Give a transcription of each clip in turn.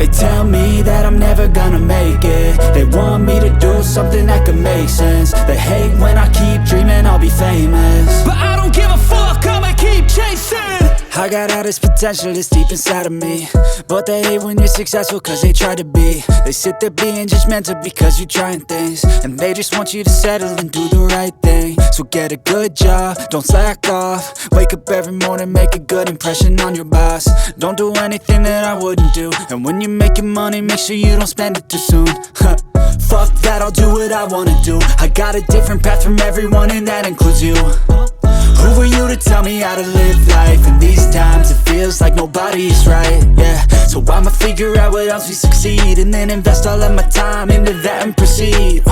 They tell me that I'm never gonna make it. They want me to do something that could make sense. They hate when I keep dreaming I'll be famous, but I don't give a fuck, I'ma keep chasing. I got all this potential that's deep inside of me, but they hate when you're successful cause they try to be. They sit there being judgmental because you're trying things, and they just want you to settle and do the right thing. So get a good job, don't slack off. Wake up every morning, make a good impression on your boss. Don't do anything that I wouldn't do, and when you're making money, make sure you don't spend it too soon. Fuck that, I'll do what I wanna do. I got a different path from everyone, and that includes you. Who are you to tell me how to live life? In these times it feels like nobody's right, yeah. So I'ma figure out what else we succeed, and then invest all of my time into that and proceed.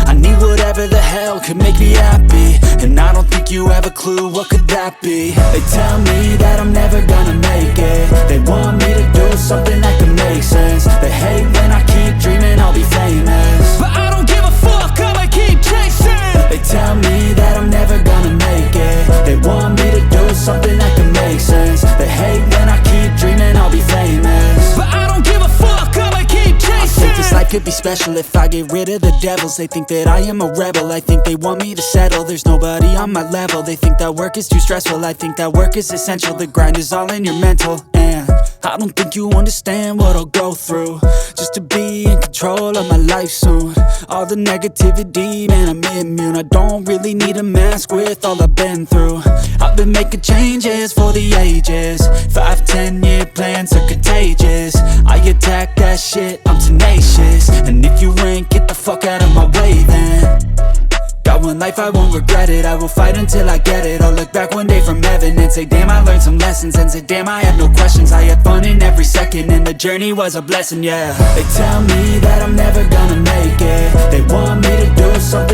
I need whatever the hell could make me happy, and I don't think you have a clue what could that be. They tell me that I'm never gonna make it. They want me to do something that could make sense. They hate when I keep dreaming I'll be famous, but I don't give a fuck, I'ma keep chasing. They tell me that I'm never gonna make it. They want me to do something that can make sense. They hate when I keep dreaming I'll be famous, but I don't give a fuck, I'ma keep chasing. I think this life could be special if I get rid of the devils. They think that I am a rebel, I think they want me to settle. There's nobody on my level. They think that work is too stressful, I think that work is essential. The grind is all in your mental, and I don't think you understand what I'll go through just to be in control of my life soon. All the negativity, man, I'm immune. I don't really need a mask with all I've been through. I've been making changes for the ages. 5-10 year plans are contagious. I attack that shit, I'm tenacious. And if you ain't, get the fuck out of my way then. Got one life, I won't regret it. I will fight until I get it. I'll look back one day from heaven and say damn, I learned some lessons. And say damn, I had no questions. I had fun in every second, and the journey was a blessing, yeah. They tell me that I'm never gonna make it. They want me to do something